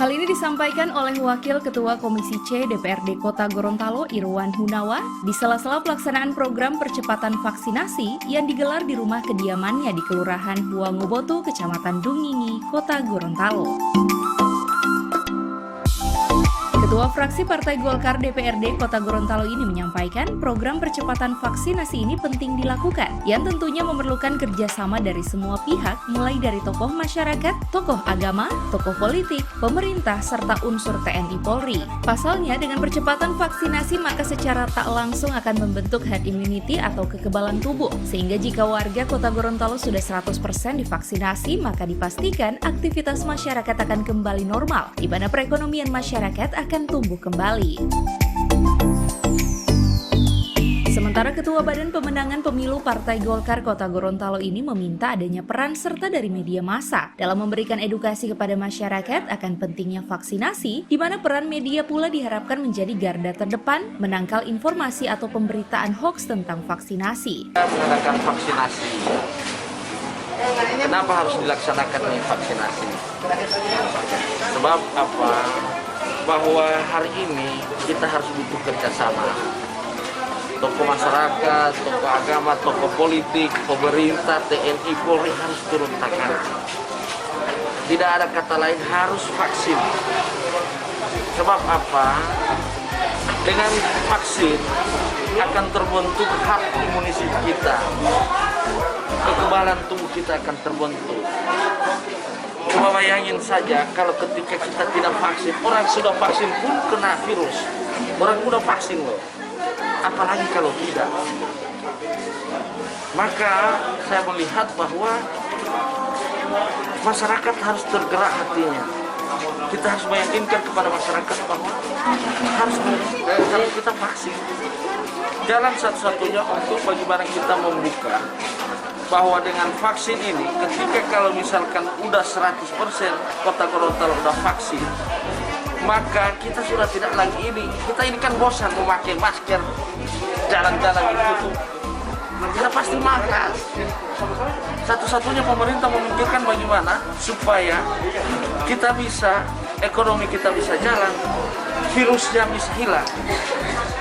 Hal ini disampaikan oleh Wakil Ketua Komisi C DPRD Kota Gorontalo Irwan Hunawa di sela-sela pelaksanaan program percepatan vaksinasi yang digelar di rumah kediamannya di Kelurahan Huangobotu, Kecamatan Dungingi, Kota Gorontalo. Ketua Fraksi Partai Golkar DPRD Kota Gorontalo ini menyampaikan program percepatan vaksinasi ini penting dilakukan, yang tentunya memerlukan kerjasama dari semua pihak, mulai dari tokoh masyarakat, tokoh agama, tokoh politik, pemerintah, serta unsur TNI Polri. Pasalnya, dengan percepatan vaksinasi maka secara tak langsung akan membentuk herd immunity atau kekebalan tubuh, sehingga jika warga Kota Gorontalo sudah 100% divaksinasi, maka dipastikan aktivitas masyarakat akan kembali normal, di mana perekonomian masyarakat akan tumbuh kembali. Sementara Ketua Badan Pemenangan Pemilu Partai Golkar Kota Gorontalo ini meminta adanya peran serta dari media massa dalam memberikan edukasi kepada masyarakat akan pentingnya vaksinasi, di mana peran media pula diharapkan menjadi garda terdepan menangkal informasi atau pemberitaan hoax tentang vaksinasi. Mengadakan vaksinasi. Kenapa harus dilaksanakan nih vaksinasi? Sebab apa? Bahwa hari ini kita harus butuh kerjasama. Tokoh masyarakat, tokoh agama, tokoh politik, pemerintah, TNI, Polri harus turun tangan. Tidak ada kata lain, harus vaksin. Sebab apa? Dengan vaksin akan terbentuk herd immunity kita. Kekebalan tubuh kita akan terbentuk. Coba bayangin saja kalau ketika kita tidak vaksin, orang sudah vaksin pun kena virus. Orang udah vaksin loh. Apalagi kalau tidak. Maka saya melihat bahwa masyarakat harus tergerak hatinya. Kita harus meyakinkan kepada masyarakat bahwa harus kita vaksin. Jalan satu-satunya untuk bagaimana kita membuka bahwa dengan vaksin ini, ketika kalau misalkan udah 100% Kota Gorontalo udah vaksin, maka kita sudah tidak lagi kita ini kan bosan memakai masker, jalan-jalan itu kita pasti makan. Satu-satunya pemerintah memikirkan bagaimana supaya kita bisa, ekonomi kita bisa jalan, virusnya bisa hilang,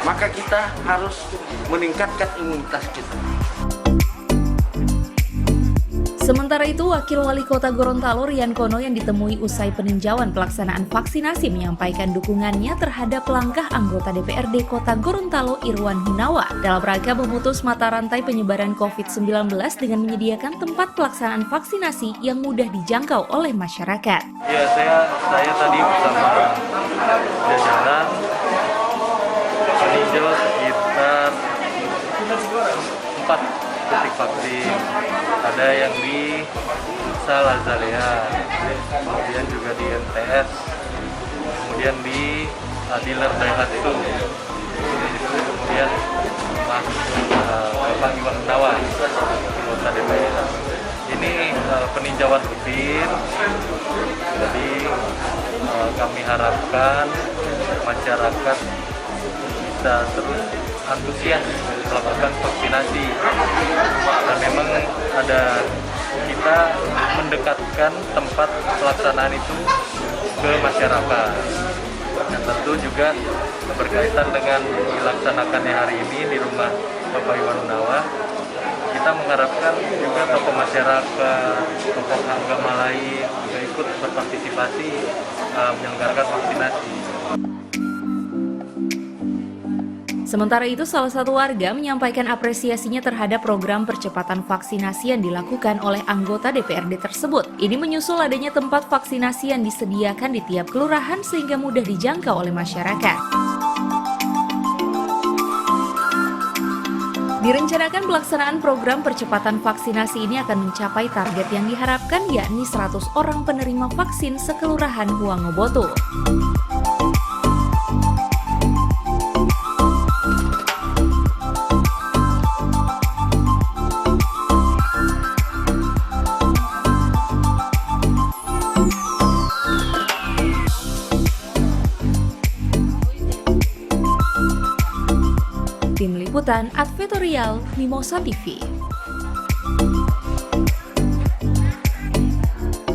maka kita harus meningkatkan imunitas kita. Sementara itu, Wakil Wali Kota Gorontalo Rian Kono yang ditemui usai peninjauan pelaksanaan vaksinasi menyampaikan dukungannya terhadap langkah anggota DPRD Kota Gorontalo Irwan Hunawa dalam rangka memutus mata rantai penyebaran COVID-19 dengan menyediakan tempat pelaksanaan vaksinasi yang mudah dijangkau oleh masyarakat. Ya, saya tadi bersama jajaran meninjau sekitar 4 titik vaksin. Ada yang di Sal Azalea, kemudian juga di MTS, kemudian di dealer Daihat itu, kemudian Bapak Iwan Hunawa, anggota DPR. Ini peninjauan rutin, jadi kami harapkan masyarakat bisa terus antusias melakukan vaksinasi, dan memang kita mendekatkan tempat pelaksanaan itu ke masyarakat, dan tentu juga berkaitan dengan dilaksanakannya hari ini di rumah Bapak Iwan Hunawa. Kita mengharapkan juga tokoh masyarakat, tokoh agama lain juga ikut berpartisipasi menyelenggarakan vaksinasi. Sementara itu, salah satu warga menyampaikan apresiasinya terhadap program percepatan vaksinasi yang dilakukan oleh anggota DPRD tersebut. Ini menyusul adanya tempat vaksinasi yang disediakan di tiap kelurahan sehingga mudah dijangkau oleh masyarakat. Direncanakan pelaksanaan program percepatan vaksinasi ini akan mencapai target yang diharapkan, yakni 100 orang penerima vaksin sekelurahan Huangobotu. Tim Liputan Advertorial Mimosa TV.